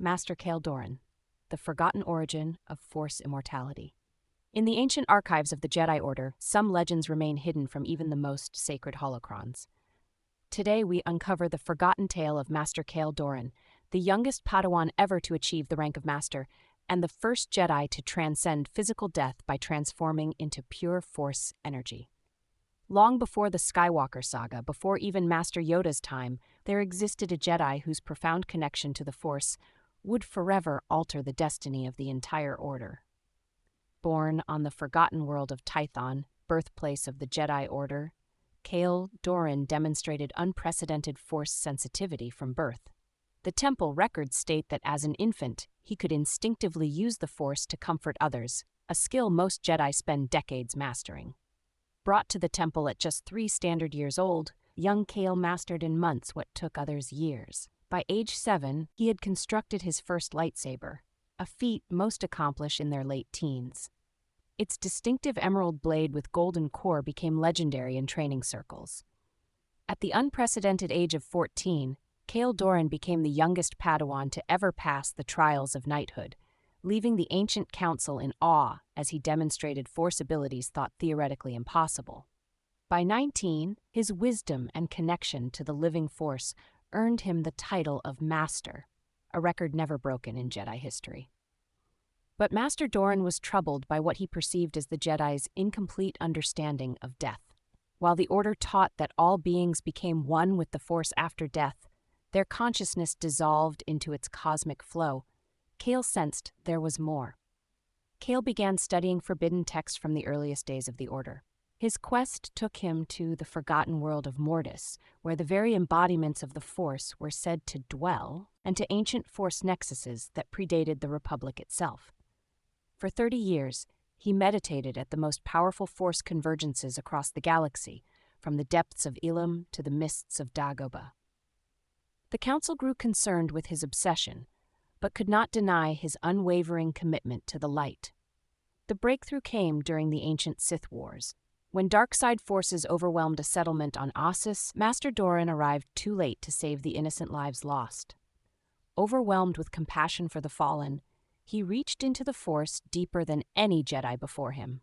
Master Kael Dorin, the forgotten origin of Force immortality. In the ancient archives of the Jedi Order, some legends remain hidden from even the most sacred holocrons. Today we uncover the forgotten tale of Master Kael Dorin, the youngest Padawan ever to achieve the rank of Master, and the first Jedi to transcend physical death by transforming into pure Force energy. Long before the Skywalker saga, before even Master Yoda's time, there existed a Jedi whose profound connection to the Force would forever alter the destiny of the entire Order. Born on the forgotten world of Tython, birthplace of the Jedi Order, Kael Dorin demonstrated unprecedented Force sensitivity from birth. The temple records state that as an infant, he could instinctively use the Force to comfort others, a skill most Jedi spend decades mastering. Brought to the temple at just 3 standard years old, young Kael mastered in months what took others years. By age 7, he had constructed his first lightsaber, a feat most accomplish in their late teens. Its distinctive emerald blade with golden core became legendary in training circles. At the unprecedented age of 14, Kael Dorin became the youngest Padawan to ever pass the trials of knighthood, leaving the ancient council in awe as he demonstrated Force abilities thought theoretically impossible. By 19, his wisdom and connection to the living Force earned him the title of Master, a record never broken in Jedi history. But Master Dorin was troubled by what he perceived as the Jedi's incomplete understanding of death. While the Order taught that all beings became one with the Force after death, their consciousness dissolved into its cosmic flow, Kael sensed there was more. Kael began studying forbidden texts from the earliest days of the Order. His quest took him to the forgotten world of Mortis, where the very embodiments of the Force were said to dwell, and to ancient Force nexuses that predated the Republic itself. For 30 years, he meditated at the most powerful Force convergences across the galaxy, from the depths of Ilum to the mists of Dagobah. The Council grew concerned with his obsession, but could not deny his unwavering commitment to the light. The breakthrough came during the ancient Sith Wars. When dark side forces overwhelmed a settlement on Ossus, Master Dorin arrived too late to save the innocent lives lost. Overwhelmed with compassion for the fallen, he reached into the Force deeper than any Jedi before him.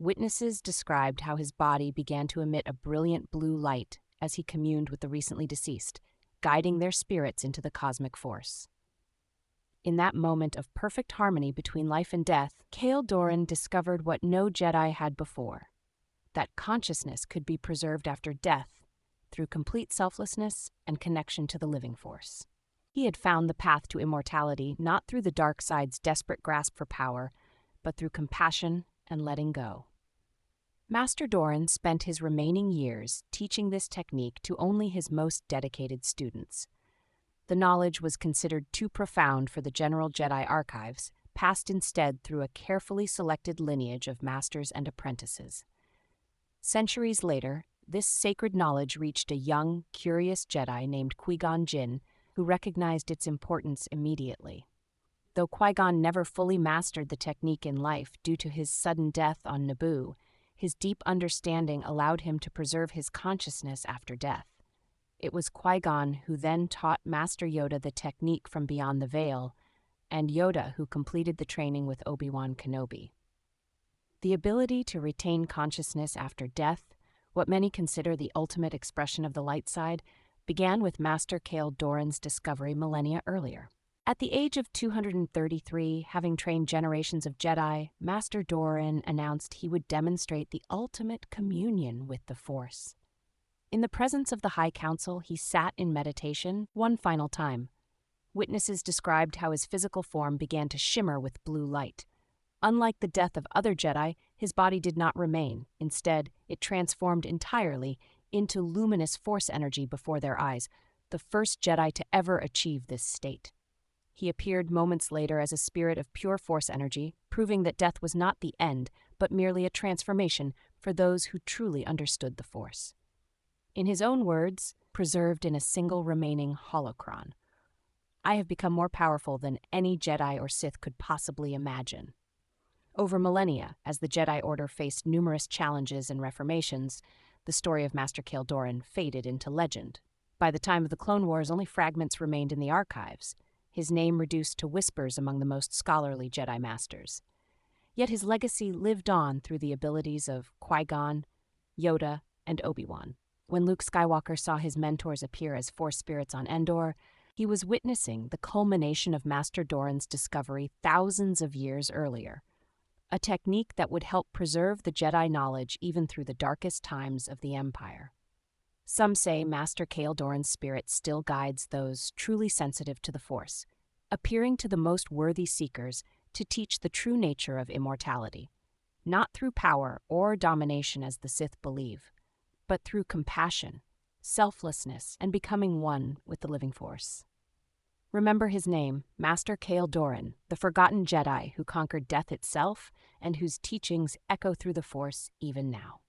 Witnesses described how his body began to emit a brilliant blue light as he communed with the recently deceased, guiding their spirits into the cosmic Force. In that moment of perfect harmony between life and death, Kael Dorin discovered what no Jedi had before, that consciousness could be preserved after death through complete selflessness and connection to the living Force. He had found the path to immortality not through the dark side's desperate grasp for power, but through compassion and letting go. Master Dorin spent his remaining years teaching this technique to only his most dedicated students. The knowledge was considered too profound for the general Jedi archives, passed instead through a carefully selected lineage of masters and apprentices. Centuries later, this sacred knowledge reached a young, curious Jedi named Qui-Gon Jinn, who recognized its importance immediately. Though Qui-Gon never fully mastered the technique in life due to his sudden death on Naboo, his deep understanding allowed him to preserve his consciousness after death. It was Qui-Gon who then taught Master Yoda the technique from beyond the veil, and Yoda who completed the training with Obi-Wan Kenobi. The ability to retain consciousness after death, what many consider the ultimate expression of the light side, began with Master Kael Dorin's discovery millennia earlier. At the age of 233, having trained generations of Jedi, Master Dorin announced he would demonstrate the ultimate communion with the Force. In the presence of the High Council, he sat in meditation one final time. Witnesses described how his physical form began to shimmer with blue light. Unlike the death of other Jedi, his body did not remain. Instead, it transformed entirely into luminous Force energy before their eyes, the first Jedi to ever achieve this state. He appeared moments later as a spirit of pure Force energy, proving that death was not the end, but merely a transformation for those who truly understood the Force. In his own words, preserved in a single remaining holocron, "I have become more powerful than any Jedi or Sith could possibly imagine." Over millennia, as the Jedi Order faced numerous challenges and reformations, the story of Master Kael Dorin faded into legend. By the time of the Clone Wars, only fragments remained in the archives. his name reduced to whispers among the most scholarly Jedi masters. Yet his legacy lived on through the abilities of Qui-Gon, Yoda, and Obi-Wan. When Luke Skywalker saw his mentors appear as Force spirits on Endor, he was witnessing the culmination of Master Doran's discovery thousands of years earlier, a technique that would help preserve the Jedi knowledge even through the darkest times of the Empire. Some say Master Kael Dorin's spirit still guides those truly sensitive to the Force, appearing to the most worthy seekers to teach the true nature of immortality, not through power or domination as the Sith believe, but through compassion, selflessness, and becoming one with the living Force. Remember his name, Master Kael Dorin, the forgotten Jedi who conquered death itself and whose teachings echo through the Force even now.